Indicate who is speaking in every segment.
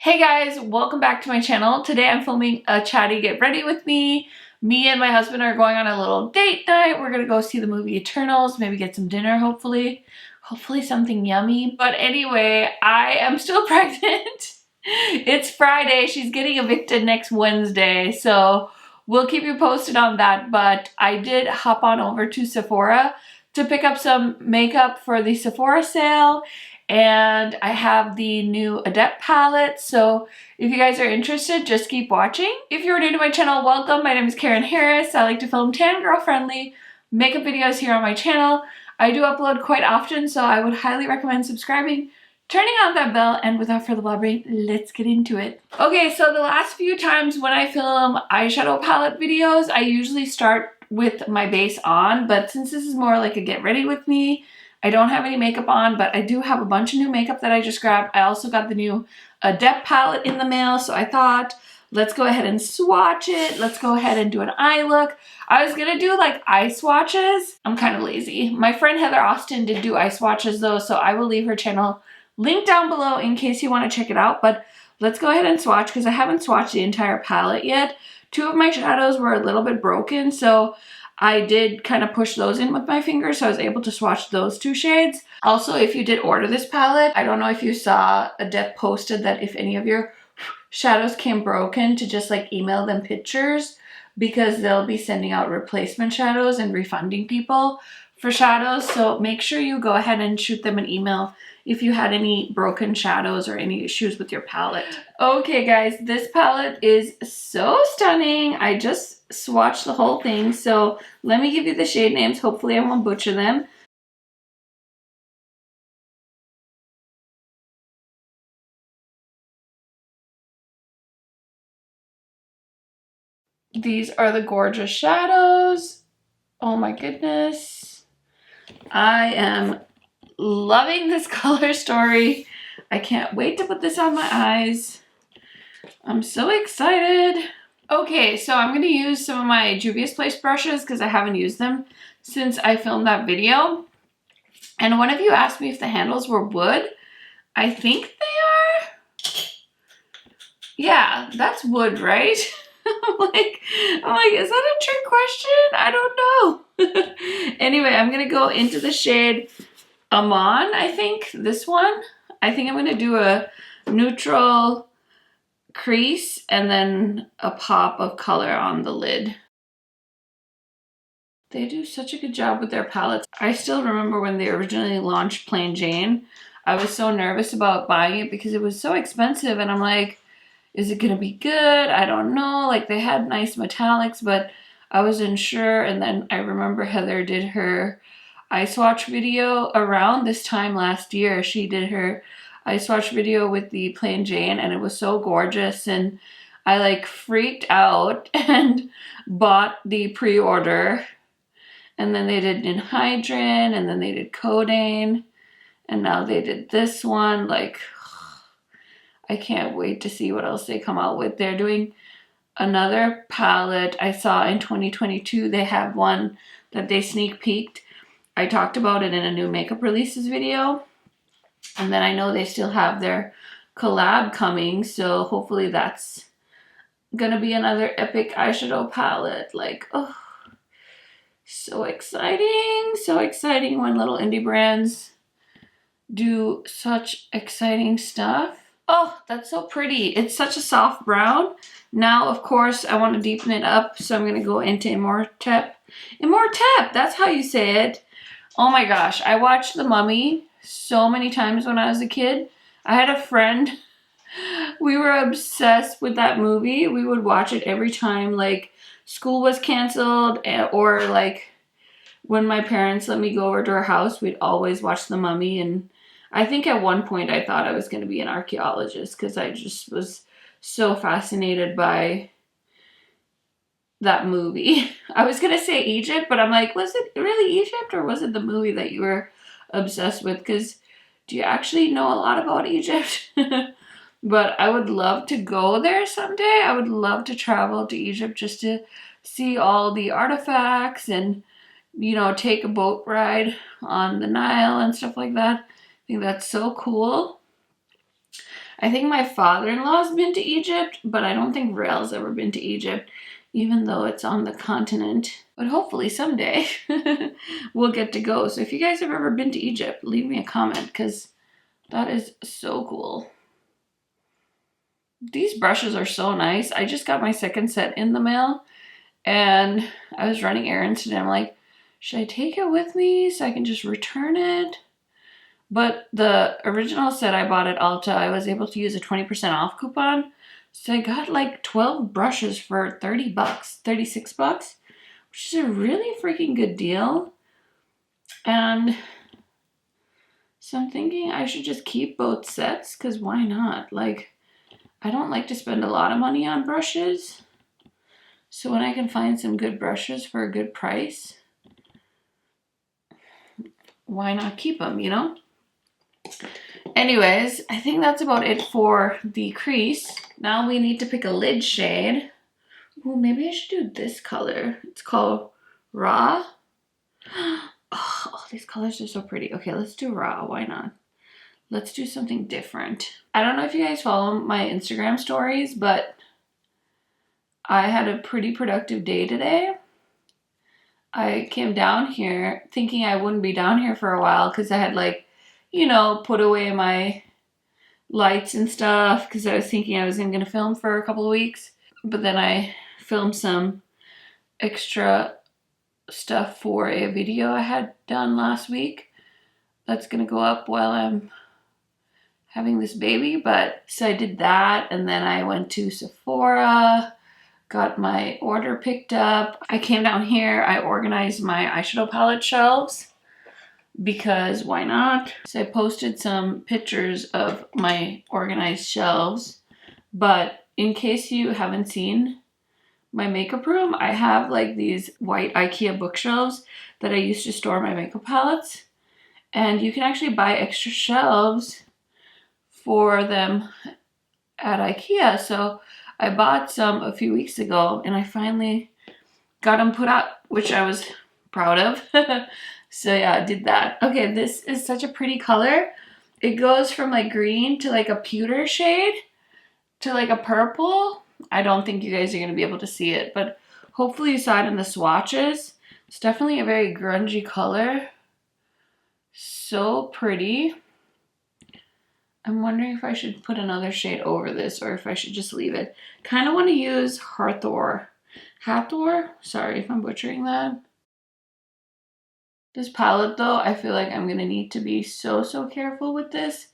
Speaker 1: Hey guys, welcome back to my channel. Today I'm filming a Chatty Get Ready With Me. Me and my husband are going on a little date night. We're gonna go see the movie Eternals, maybe get some dinner hopefully. Hopefully something yummy. But anyway, I am still pregnant. It's Friday, she's getting evicted next Wednesday, so we'll keep you posted on that. But I did hop on over to Sephora to pick up some makeup for the Sephora sale. And I have the new Adept palette, so if you guys are interested, just keep watching. If you're new to my channel, welcome. My name is Karen Harris. I like to film tan girl friendly makeup videos here on my channel. I do upload quite often, so I would highly recommend subscribing, turning on that bell, and without further blabbering, let's get into it. Okay, so the last few times when I film eyeshadow palette videos, I usually start with my base on, but since this is more like a get ready with me, I don't have any makeup on, but I do have a bunch of new makeup that I just grabbed. I also got the new Adept palette in the mail, so I thought, let's go ahead and swatch it. Let's go ahead and do an eye look. I was gonna do like eye swatches. I'm kind of lazy. My friend Heather Austin did do eye swatches though, so I will leave her channel linked down below in case you want to check it out. But let's go ahead and swatch because I haven't swatched the entire palette yet. Two of my shadows were a little bit broken, so I did kind of push those in with my fingers, so I was able to swatch those two shades. Also, if you did order this palette, I don't know if you saw, Adept posted that if any of your shadows came broken to just like email them pictures because they'll be sending out replacement shadows and refunding people for shadows. So make sure you go ahead and shoot them an email if you had any broken shadows or any issues with your palette. Okay guys, this palette is so stunning. I just swatched the whole thing, so let me give you the shade names. Hopefully I won't butcher them. These are the gorgeous shadows. Oh my goodness. I am loving this color story. I can't wait to put this on my eyes. I'm so excited. Okay, so I'm going to use some of my Juvia's Place brushes because I haven't used them since I filmed that video. And one of you asked me if the handles were wood. I think they are. Yeah, that's wood, right? I'm like, is that a trick question? I don't know. Anyway, I'm going to go into the shade Amon, I think. This one. I think I'm going to do a neutral crease and then a pop of color on the lid. They do such a good job with their palettes. I still remember when they originally launched Plain Jane. I was so nervous about buying it because it was so expensive, and I'm like, is it gonna be good? I don't know. Like, they had nice metallics, but I wasn't sure. And then I remember Heather did her eye swatch video around this time last year. She did her eye swatch video with the Plain Jane, and it was so gorgeous, and I like freaked out and bought the pre-order. And then they did Anhydrine, and then they did Codeine, and now they did this one. Like, I can't wait to see what else they come out with. They're doing another palette. I saw in 2022 they have one that they sneak peeked. I talked about it in a new makeup releases video. And then I know they still have their collab coming, so hopefully that's gonna be another epic eyeshadow palette. Like, oh, so exciting when little indie brands do such exciting stuff. Oh, that's so pretty. It's such a soft brown. Now, of course, I want to deepen it up, so I'm going to go into Immortep. Immortep, that's how you say it. Oh my gosh, I watched The Mummy so many times when I was a kid. I had a friend, we were obsessed with that movie. We would watch it every time, like, school was canceled, or like when my parents let me go over to our house, we'd always watch The Mummy. And I think at one point I thought I was going to be an archaeologist because I just was so fascinated by that movie. I was going to say Egypt, but I'm like, was it really Egypt, or was it the movie that you were obsessed with? Because do you actually know a lot about Egypt? But I would love to go there someday. I would love to travel to Egypt just to see all the artifacts and, you know, take a boat ride on the Nile and stuff like that. I think that's so cool. I think my father-in-law's been to Egypt, but I don't think Rael's ever been to Egypt, even though it's on the continent. But hopefully someday we'll get to go. So if you guys have ever been to Egypt, leave me a comment because that is so cool. These brushes are so nice. I just got my second set in the mail and I was running errands today. I'm like, should I take it with me so I can just return it? But the original set I bought at Ulta, I was able to use a 20% off coupon. So I got like 12 brushes for 30 bucks, 36 bucks, which is a really freaking good deal. And so I'm thinking I should just keep both sets because why not? Like, I don't like to spend a lot of money on brushes. So when I can find some good brushes for a good price, why not keep them, you know? Anyways, I think that's about it for the crease. Now we need to pick a lid shade. Well, maybe I should do this color. It's called Raw. Oh, all these colors are so pretty. Okay, let's do Raw. Why not? Let's do something different. I don't know if you guys follow my Instagram stories, but I had a pretty productive day today. I came down here thinking I wouldn't be down here for a while because I had like, you know, put away my lights and stuff because I was thinking I wasn't going to film for a couple of weeks. But then I filmed some extra stuff for a video I had done last week. That's going to go up while I'm having this baby. But so I did that and then I went to Sephora, got my order picked up. I came down here, I organized my eyeshadow palette shelves because why not? So I posted some pictures of my organized shelves, but in case you haven't seen my makeup room, I have like these white IKEA bookshelves that I used to store my makeup palettes, and you can actually buy extra shelves for them at IKEA. So I bought some a few weeks ago and I finally got them put up, which I was proud of. So yeah, I did that. Okay, this is such a pretty color. It goes from like green to like a pewter shade to like a purple. I don't think you guys are going to be able to see it, but hopefully you saw it in the swatches. It's definitely a very grungy color. So pretty. I'm wondering if I should put another shade over this or if I should just leave it. Kind of want to use Hathor. Sorry if I'm butchering that. This palette though, I feel like I'm going to need to be so careful with this.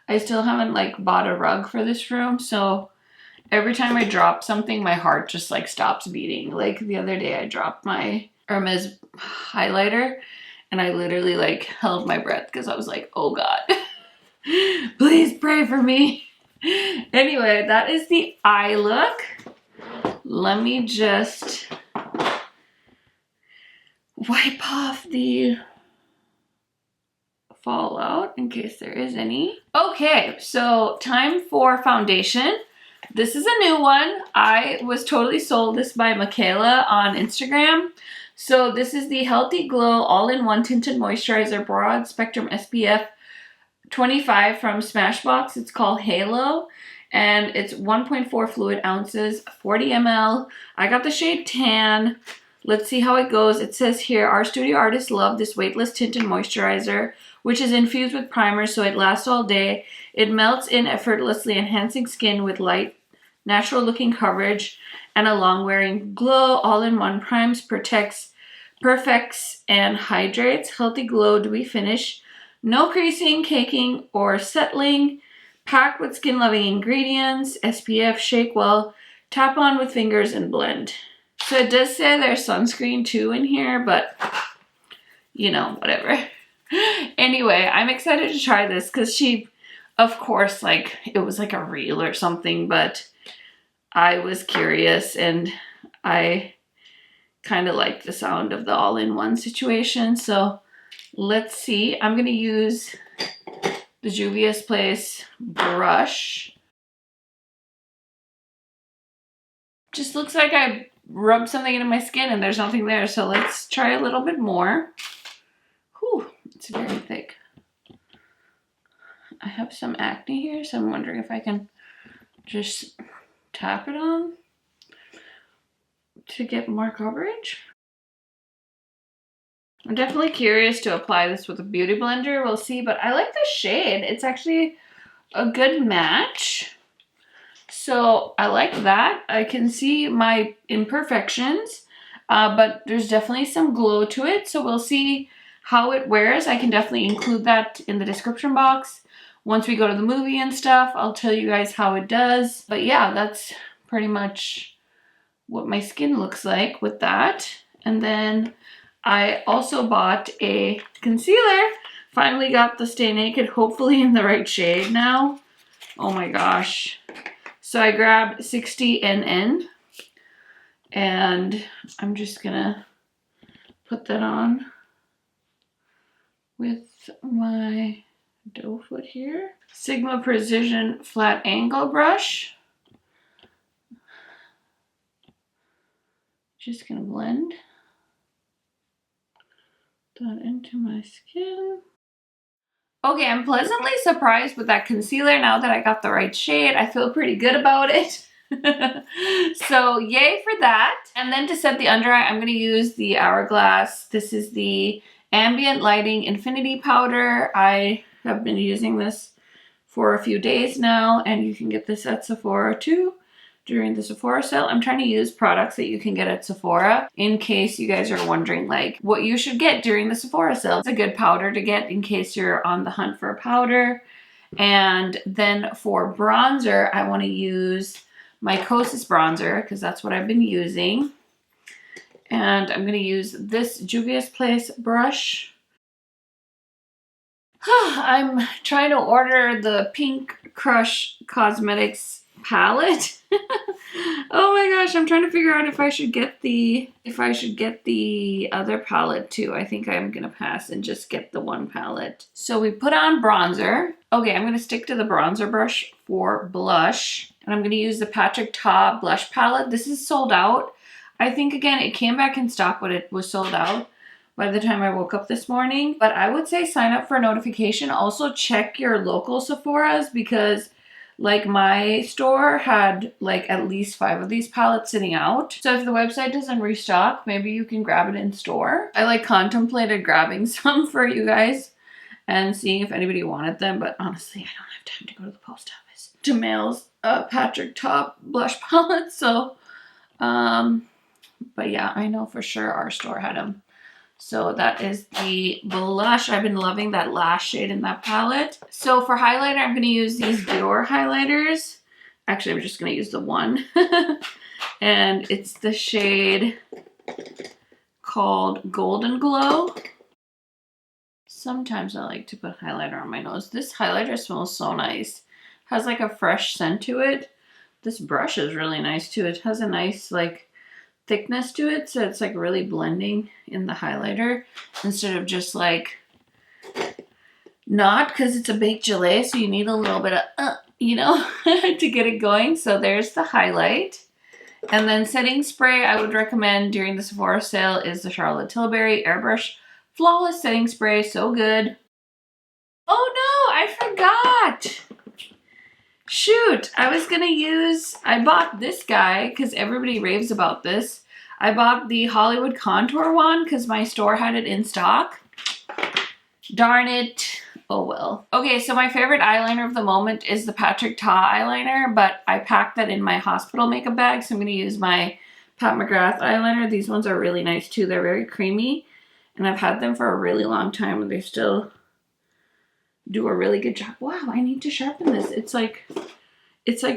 Speaker 1: I still haven't like bought a rug for this room, so every time I drop something, my heart just like stops beating. Like the other day I dropped my Hermes highlighter and I literally like held my breath because I was like, oh God, please pray for me. Anyway, that is the eye look. Let me just wipe off the fallout in case there is any. Okay, so time for foundation. This is a new one. I was totally sold this by Michaela on Instagram. So this is the Healthy Glow All-in-One Tinted Moisturizer Broad Spectrum SPF 25 from Smashbox. It's called Halo and it's 1.4 fluid ounces, 40 ml. I got the shade Tan. Let's see how it goes. It says here, our studio artists love this weightless tinted moisturizer, which is infused with primer so it lasts all day. It melts in effortlessly, enhancing skin with light, natural looking coverage and a long wearing glow. All-in-one primes, protects, perfects, and hydrates. Healthy Glow Dewy Finish. No creasing, caking, or settling. Packed with skin-loving ingredients. SPF, shake well, tap on with fingers and blend. So it does say there's sunscreen too in here, but you know, whatever. Anyway, I'm excited to try this because she, of course, like it was like a reel or something, but I was curious and I kind of like the sound of the all-in-one situation. So let's see. I'm going to use the Juvia's Place brush. Just looks like I rubbed something into my skin and there's nothing there. So let's try a little bit more. Whew, it's very thick. I have some acne here, so I'm wondering if I can just tap it on to get more coverage. I'm definitely curious to apply this with a beauty blender. We'll see, but I like the shade. It's actually a good match. So I like that. I can see my imperfections, but there's definitely some glow to it. So we'll see how it wears. I can definitely include that in the description box. Once we go to the movie and stuff, I'll tell you guys how it does. But yeah, that's pretty much what my skin looks like with that. And then I also bought a concealer. Finally got the Stay Naked, hopefully in the right shade now. Oh my gosh. So I grabbed 60 NN and I'm just gonna put that on with my doe foot here. Sigma Precision Flat Angle Brush. Just gonna blend that into my skin. Okay, I'm pleasantly surprised with that concealer now that I got the right shade. I feel pretty good about it. So yay for that. And then to set the under eye, I'm going to use the Hourglass. This is the Ambient Lighting Infinity Powder. I have been using this for a few days now, and you can get this at Sephora too during the Sephora sale. I'm trying to use products that you can get at Sephora in case you guys are wondering like what you should get during the Sephora sale. It's a good powder to get in case you're on the hunt for a powder. And then for bronzer, I want to use my Kosas bronzer because that's what I've been using. And I'm going to use this Juvia's Place brush. I'm trying to order the Pink Crush Cosmetics palette. Oh my gosh, I'm trying to figure out if I should get the other palette too. I think I'm gonna pass and just get the one palette. So we put on bronzer. Okay, I'm gonna stick to the bronzer brush for blush, and I'm gonna use the Patrick Ta blush palette. This is sold out. I think again it came back in stock, but it was sold out by the time I woke up this morning. But I would say sign up for a notification. Also check your local Sephora's because like my store had like at least 5 of these palettes sitting out. So if the website doesn't restock, maybe you can grab it in store. I like contemplated grabbing some for you guys and seeing if anybody wanted them, but honestly, I don't have time to go to the post office to mail Patrick Ta blush palettes. So, but yeah, I know for sure our store had them. So that is the blush. I've been loving that last shade in that palette. So for highlighter, I'm going to use these Dior highlighters. Actually, I'm just going to use the one. And it's the shade called Golden Glow. Sometimes I like to put highlighter on my nose. This highlighter smells so nice. Has like a fresh scent to it. This brush is really nice too. It has a nice like thickness to it, so it's like really blending in the highlighter instead of just like not, because it's a baked gelée, so you need a little bit of you know to get it going. So there's the highlight. And then setting spray I would recommend during the Sephora sale is the Charlotte Tilbury Airbrush Flawless Setting Spray. So good. Oh no, I forgot. Shoot, I bought this guy because everybody raves about this. I bought the Hollywood Contour one because my store had it in stock. Darn it. Oh well. Okay, so my favorite eyeliner of the moment is the Patrick Ta eyeliner, but I packed that in my hospital makeup bag, so I'm going to use my Pat McGrath eyeliner. These ones are really nice too. They're very creamy, and I've had them for a really long time, and they still do a really good job. Wow, I need to sharpen this. It's like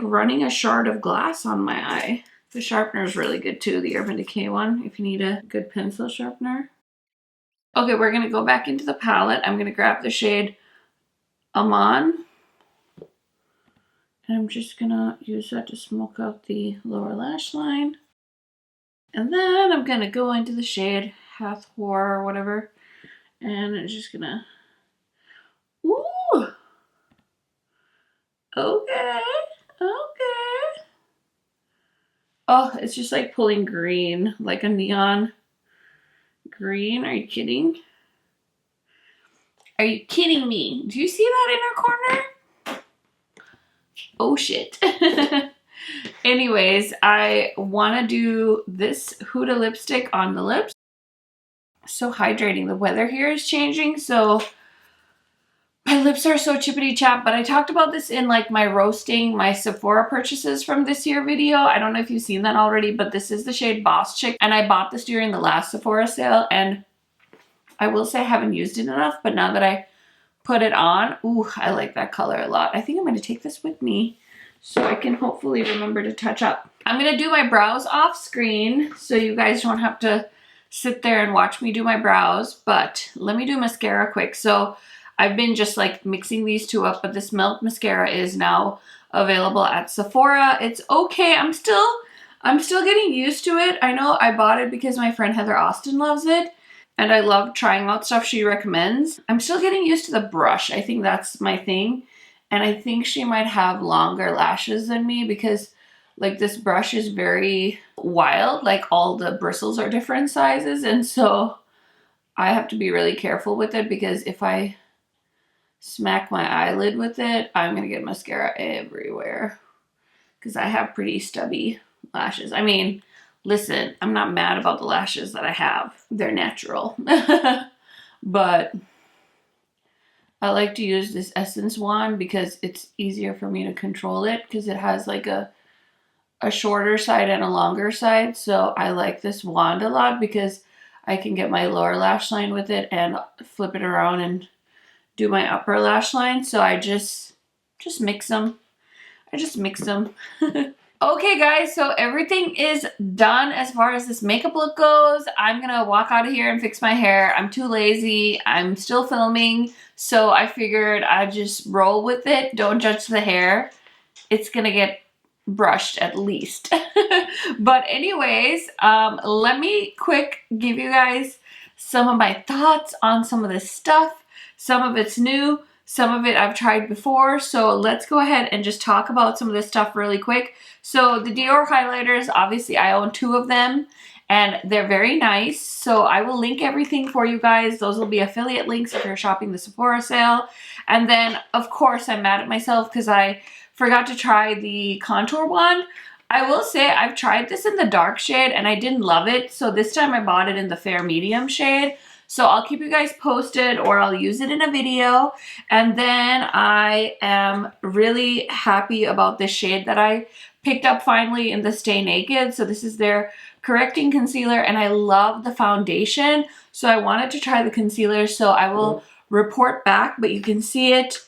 Speaker 1: running a shard of glass on my eye. The sharpener is really good too, the Urban Decay one, if you need a good pencil sharpener. Okay, we're going to go back into the palette. I'm going to grab the shade Amon. And I'm just going to use that to smoke out the lower lash line. And then I'm going to go into the shade Hathor or whatever. And I'm just going to... Ooh! Okay. Okay. Oh, it's just like pulling green, like a neon green. Are you kidding? Are you kidding me? Do you see that inner corner? Oh shit. Anyways, I want to do this Huda lipstick on the lips. So hydrating. The weather here is changing, so my lips are so chippity chap. But I talked about this in like my roasting my Sephora purchases from this year video. I don't know if you've seen that already, but this is the shade Boss Chick, and I bought this during the last Sephora sale, and I will say I haven't used it enough, but now that I put it on, ooh, I like that color a lot. I think I'm going to take this with me so I can hopefully remember to touch up. I'm going to do my brows off screen so you guys don't have to sit there and watch me do my brows, but let me do mascara quick. So I've been just like mixing these two up, but this Melt mascara is now available at Sephora. It's okay. I'm still getting used to it. I know I bought it because my friend Heather Austin loves it, and I love trying out stuff she recommends. I'm still getting used to the brush. I think that's my thing. And I think she might have longer lashes than me because like this brush is very wild. Like all the bristles are different sizes. And so I have to be really careful with it because if I smack my eyelid with it, I'm going to get mascara everywhere because I have pretty stubby lashes. I mean, listen, I'm not mad about the lashes that I have. They're natural. But I like to use this Essence wand because it's easier for me to control it because it has like a shorter side and a longer side. So I like this wand a lot because I can get my lower lash line with it and flip it around and do my upper lash line. So I just mix them. I just mix them. Okay guys, so everything is done as far as this makeup look goes. I'm gonna walk out of here and fix my hair. I'm too lazy. I'm still filming, so I figured I'd just roll with it. Don't judge the hair. It's gonna get brushed at least. But anyways, let me quick give you guys some of my thoughts on some of this stuff. Some of it's new. Some of it I've tried before, so let's go ahead and just talk about some of this stuff really quick. So the Dior highlighters, obviously I own 2 of them, and they're very nice. So I will link everything for you guys. Those will be affiliate links if you're shopping the Sephora sale. And then, of course, I'm mad at myself because I forgot to try the contour wand. I will say I've tried this in the dark shade, and I didn't love it. So this time I bought it in the fair medium shade. So I'll keep you guys posted, or I'll use it in a video. And then I am really happy about this shade that I picked up finally in the Stay Naked. So this is their correcting concealer, and I love the foundation. So I wanted to try the concealer, so I will report back, but you can see it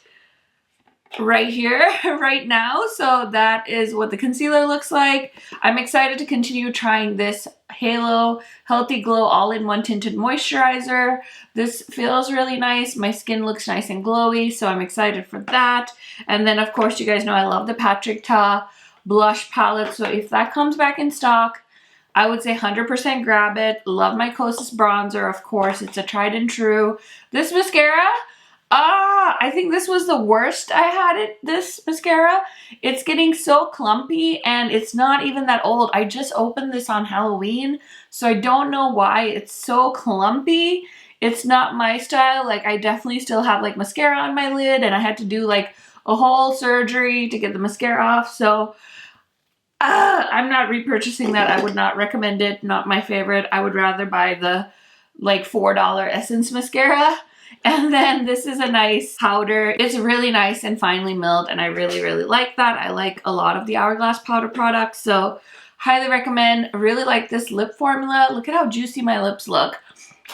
Speaker 1: right here right now. So that is what the concealer looks like. I'm excited to continue trying this Halo Healthy Glow All-in-One Tinted Moisturizer. This feels really nice. My skin looks nice and glowy, so I'm excited for that. And then of course you guys know I love the Patrick Ta blush palette, so if that comes back in stock, I would say 100% grab it. Love my Kosas bronzer, of course. It's a tried and true. This mascara, I think this was the worst I had it, this mascara. It's getting so clumpy, and it's not even that old. I just opened this on Halloween, so I don't know why it's so clumpy. It's not my style. Like, I definitely still have like mascara on my lid, and I had to do like a whole surgery to get the mascara off. So I'm not repurchasing that. I would not recommend it. Not my favorite. I would rather buy the like $4 Essence mascara. And then this is a nice powder. It's really nice and finely milled, and I really, really like that. I like a lot of the Hourglass powder products, so highly recommend. I really like this lip formula. Look at how juicy my lips look.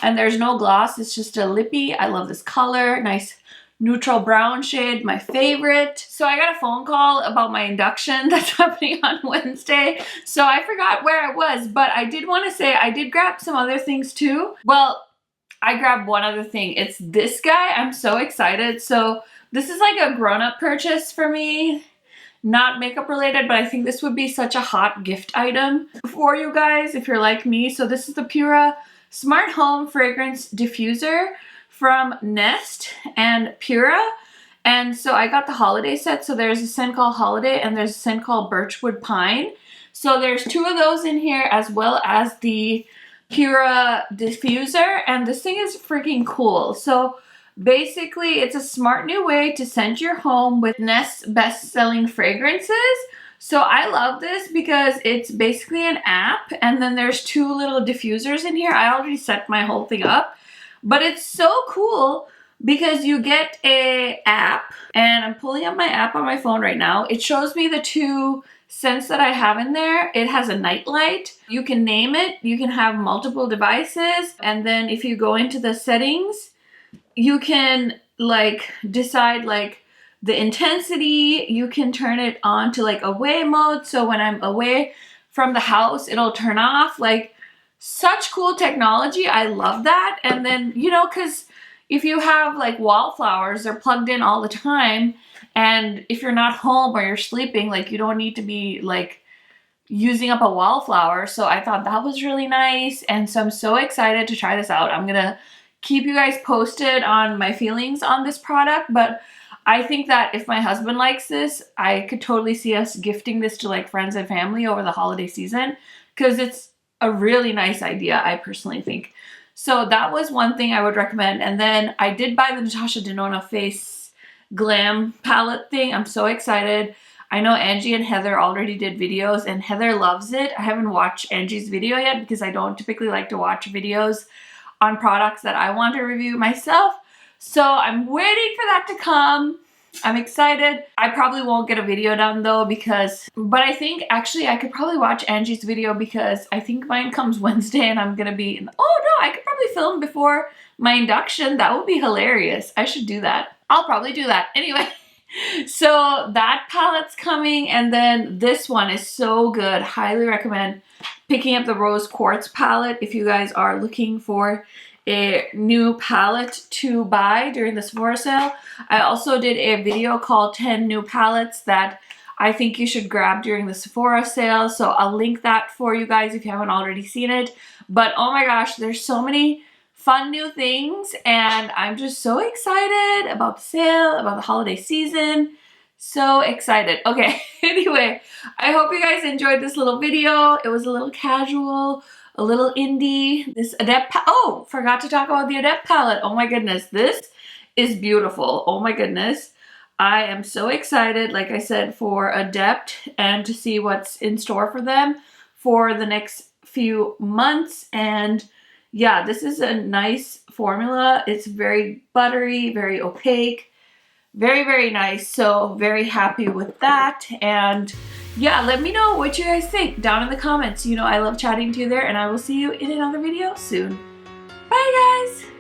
Speaker 1: And there's no gloss. It's just a lippy. I love this color. Nice neutral brown shade, my favorite. So I got a phone call about my induction that's happening on Wednesday. So I forgot where I was, but I did want to say I did grab some other things too. Well, I grabbed one other thing. It's this guy. I'm so excited. So this is like a grown-up purchase for me. Not makeup related, but I think this would be such a hot gift item for you guys if you're like me. So this is the Pura Smart Home Fragrance Diffuser from Nest and Pura. And so I got the holiday set. So there's a scent called Holiday and there's a scent called Birchwood Pine. So there's 2 of those in here, as well as the Pura diffuser, and this thing is freaking cool. So Basically, it's a smart new way to scent your home with Nest's best-selling fragrances. So I love this because it's basically an app, and then there's 2 little diffusers in here. I already set my whole thing up, but it's so cool because you get a app, and I'm pulling up my app on my phone right now. It shows me the 2 scents that I have in there. It has a nightlight. You can name it. You can have multiple devices, and then if you go into the settings, you can like decide like the intensity. You can turn it on to like away mode, so when I'm away from the house it'll turn off. Like, such cool technology. I love that. And then, you know, because if you have like wallflowers, they're plugged in all the time, and if you're not home or you're sleeping, like, you don't need to be like using up a wallflower. So I thought that was really nice, and so I'm so excited to try this out. I'm gonna keep you guys posted on my feelings on this product, but I think that if my husband likes this, I could totally see us gifting this to like friends and family over the holiday season, because it's a really nice idea, I personally think. So that was one thing I would recommend. And then I did buy the Natasha Denona Face Glam palette thing. I'm so excited. I know Angie and Heather already did videos, and Heather loves it. I haven't watched Angie's video yet because I don't typically like to watch videos on products that I want to review myself. So I'm waiting for that to come. I'm excited. I probably won't get a video done though, but I think actually I could probably watch Angie's video, because I think mine comes Wednesday and I'm gonna be oh no, I could probably film before my induction. That would be hilarious. I should do that. I'll probably do that. Anyway, so that palette's coming, and then this one is so good. Highly recommend picking up the Rose Quartz palette if you guys are looking for a new palette to buy during the Sephora sale. I also did a video called 10 new palettes that I think you should grab during the Sephora sale. So I'll link that for you guys if you haven't already seen it. But oh my gosh, there's so many fun new things, and I'm just so excited about the sale, about the holiday season. So excited. Okay, anyway, I hope you guys enjoyed this little video. It was a little casual, a little indie. This Adept, oh, forgot to talk about the Adept palette. Oh my goodness, this is beautiful. Oh my goodness. I am so excited, like I said, for Adept and to see what's in store for them for the next few months. And yeah, this is a nice formula. It's very buttery, very opaque, very, very nice. So very happy with that. And yeah, let me know what you guys think down in the comments. You know, I love chatting to you there, and I will see you in another video soon. Bye guys!